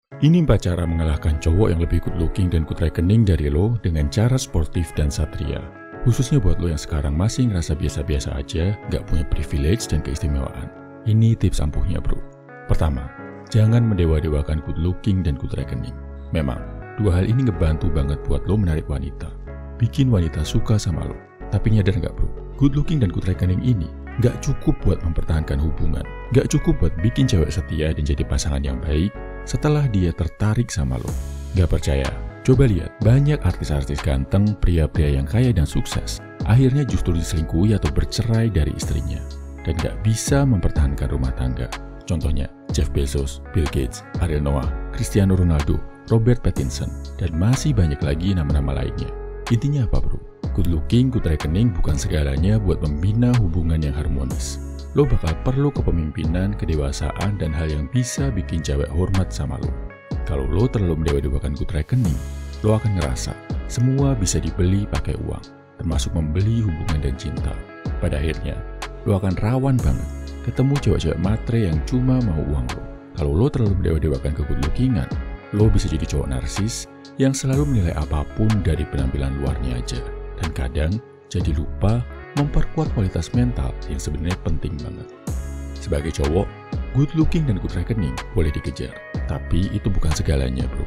Ini 4 cara mengalahkan cowok yang lebih good looking dan good reckoning dari lo dengan cara sportif dan satria. Khususnya buat lo yang sekarang masih ngerasa biasa-biasa aja, gak punya privilege dan keistimewaan. Ini tips ampuhnya bro. Pertama, jangan mendewa-dewakan good looking dan good reckoning. Memang, dua hal ini ngebantu banget buat lo menarik wanita. Bikin wanita suka sama lo. Tapi nyadar gak bro, good looking dan good reckoning ini gak cukup buat mempertahankan hubungan. Gak cukup buat bikin cewek setia dan jadi pasangan yang baik setelah dia tertarik sama lo. Gak percaya? Coba lihat, banyak artis-artis ganteng, pria-pria yang kaya dan sukses akhirnya justru diselingkuhi atau bercerai dari istrinya dan gak bisa mempertahankan rumah tangga. Contohnya, Jeff Bezos, Bill Gates, Ariel Noah, Cristiano Ronaldo, Robert Pattinson, dan masih banyak lagi nama-nama lainnya. Intinya apa bro? Good looking, good reckoning bukan segalanya buat membina hubungan yang harmonis. Lo bakal perlu kepemimpinan, kedewasaan, dan hal yang bisa bikin cewek hormat sama lo. Kalau lo terlalu mendewa-dewakan good reckoning, lo akan ngerasa semua bisa dibeli pakai uang, termasuk membeli hubungan dan cinta. Pada akhirnya, lo akan rawan banget ketemu cewek-cewek matre yang cuma mau uang lo. Kalau lo terlalu mendewa-dewakan ke good lookingan, lo bisa jadi cowok narsis yang selalu menilai apapun dari penampilan luarnya aja. Dan kadang jadi lupa memperkuat kualitas mental yang sebenarnya penting banget. Sebagai cowok, good looking dan good reckoning boleh dikejar, tapi itu bukan segalanya bro.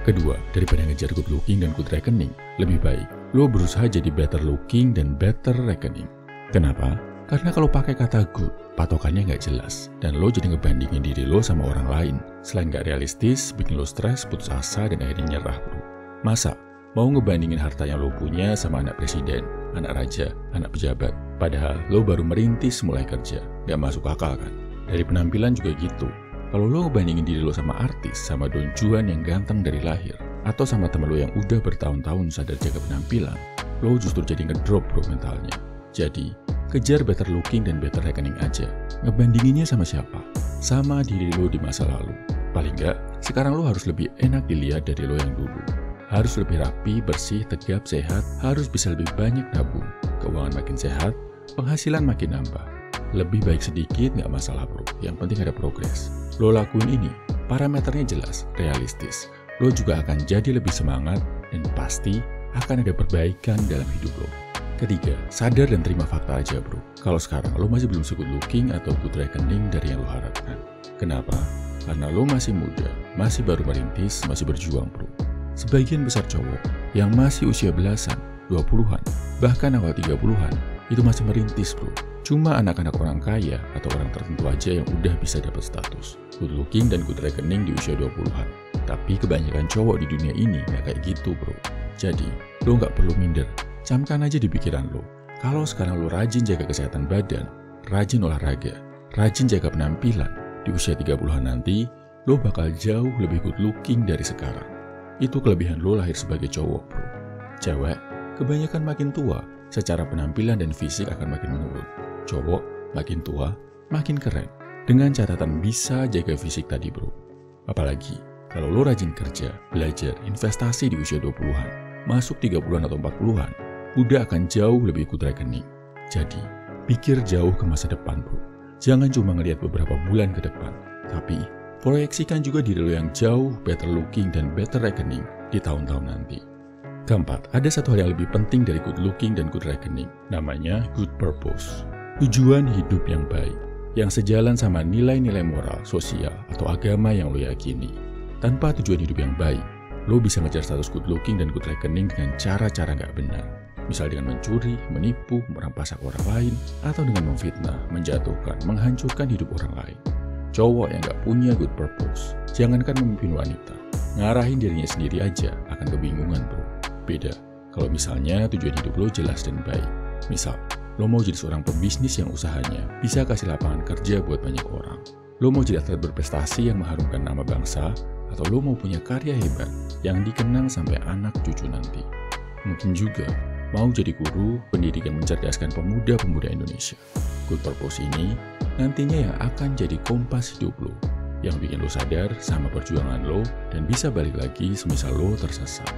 Kedua, daripada ngejar good looking dan good reckoning, lebih baik lo berusaha jadi better looking dan better reckoning. Kenapa? Karena kalau pakai kata good, patokannya nggak jelas, dan lo jadi ngebandingin diri lo sama orang lain. Selain nggak realistis, bikin lo stres, putus asa, dan akhirnya nyerah bro. Masa mau ngebandingin harta yang lo punya sama anak presiden, anak raja, anak pejabat, padahal lo baru merintis mulai kerja? Gak masuk akal kan? Dari penampilan juga gitu. Kalau lo ngebandingin diri lo sama artis, sama Don Juan yang ganteng dari lahir, atau sama temen lo yang udah bertahun-tahun sadar jaga penampilan, lo justru jadi ngedrop bro mentalnya. Jadi, kejar better looking dan better reckoning aja. Ngebandinginnya sama siapa? Sama diri lo di masa lalu. Paling gak, sekarang lo harus lebih enak dilihat dari lo yang dulu. Harus lebih rapi, bersih, tegap, sehat, harus bisa lebih banyak nabung, keuangan makin sehat, penghasilan makin nambah. Lebih baik sedikit nggak masalah bro, yang penting ada progres. Lo lakuin ini, parameternya jelas, realistis. Lo juga akan jadi lebih semangat dan pasti akan ada perbaikan dalam hidup lo. Ketiga, sadar dan terima fakta aja bro. Kalau sekarang lo masih belum se-good looking atau good reckoning dari yang lo harapkan. Kenapa? Karena lo masih muda, masih baru merintis, masih berjuang bro. Sebagian besar cowok yang masih usia belasan, 20-an, bahkan awal 30-an, itu masih merintis bro. Cuma anak-anak orang kaya atau orang tertentu aja yang udah bisa dapat status good looking dan good reckoning di usia 20-an. Tapi kebanyakan cowok di dunia ini nggak kayak gitu bro. Jadi, lo nggak perlu minder. Camkan aja di pikiran lo. Kalau sekarang lo rajin jaga kesehatan badan, rajin olahraga, rajin jaga penampilan, di usia 30-an nanti, lo bakal jauh lebih good looking dari sekarang. Itu kelebihan lo lahir sebagai cowok bro. Cewek, kebanyakan makin tua, secara penampilan dan fisik akan makin menurun. Cowok, makin tua, makin keren. Dengan catatan bisa jaga fisik tadi bro. Apalagi, kalau lo rajin kerja, belajar, investasi di usia 20-an, masuk 30-an atau 40-an, udah akan jauh lebih good reckoning. Jadi, pikir jauh ke masa depan bro. Jangan cuma ngelihat beberapa bulan ke depan, tapi proyeksikan juga diri lo yang jauh better looking dan better reckoning di tahun-tahun nanti. Keempat, ada satu hal yang lebih penting dari good looking dan good reckoning, namanya good purpose. Tujuan hidup yang baik, yang sejalan sama nilai-nilai moral, sosial, atau agama yang lo yakini. Tanpa tujuan hidup yang baik, lo bisa ngejar status good looking dan good reckoning dengan cara-cara nggak benar. Misal dengan mencuri, menipu, merampas hak orang lain, atau dengan memfitnah, menjatuhkan, menghancurkan hidup orang lain. Cowok yang gak punya good purpose, jangankan memimpin wanita, ngarahin dirinya sendiri aja akan kebingungan bro. Beda, kalau misalnya tujuan hidup lo jelas dan baik. Misal, lo mau jadi seorang pebisnis yang usahanya bisa kasih lapangan kerja buat banyak orang. Lo mau jadi atlet berprestasi yang mengharumkan nama bangsa, atau lo mau punya karya hebat yang dikenang sampai anak cucu nanti. Mungkin juga mau jadi guru, pendidik yang mencerdaskan pemuda-pemuda Indonesia. Good purpose ini nantinya yang akan jadi kompas hidup lo, yang bikin lo sadar sama perjuangan lo dan bisa balik lagi semisal lo tersesat.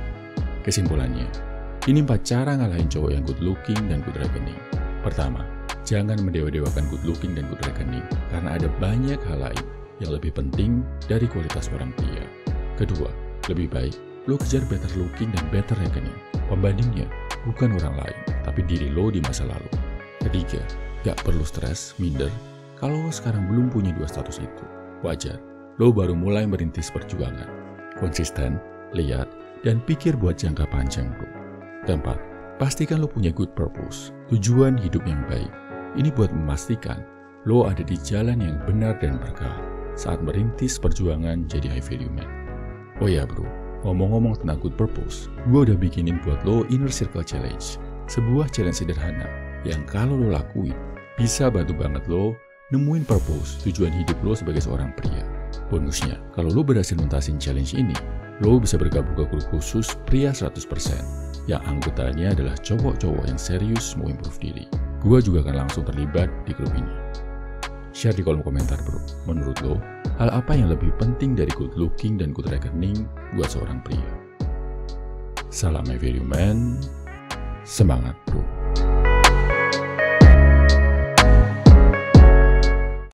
Kesimpulannya, ini 4 cara ngalahin cowok yang good looking dan good reckoning. Pertama, jangan mendewa-dewakan good looking dan good reckoning, karena ada banyak hal lain yang lebih penting dari kualitas orang pria. Kedua, lebih baik lo kejar better looking dan better reckoning. Pembandingnya bukan orang lain, tapi diri lo di masa lalu. Ketiga, gak perlu stres, minder, kalau sekarang belum punya dua status itu. Wajar, lo baru mulai merintis perjuangan. Konsisten, lihat, dan pikir buat jangka panjang bro. Keempat, pastikan lo punya good purpose, tujuan hidup yang baik. Ini buat memastikan lo ada di jalan yang benar dan berkah saat merintis perjuangan jadi high value man. Oh ya bro, ngomong-ngomong tentang good purpose, gue udah bikinin buat lo Inner Circle Challenge. Sebuah challenge sederhana yang kalau lo lakuin, bisa bantu banget lo nemuin purpose, tujuan hidup lo sebagai seorang pria. Bonusnya, kalau lo berhasil nuntasin challenge ini, lo bisa bergabung ke grup khusus pria 100%, yang anggotanya adalah cowok-cowok yang serius mau improve diri. Gue juga akan langsung terlibat di grup ini. Share di kolom komentar bro, menurut lo, hal apa yang lebih penting dari good looking dan good reckoning buat seorang pria? Salam high value man, semangat bro.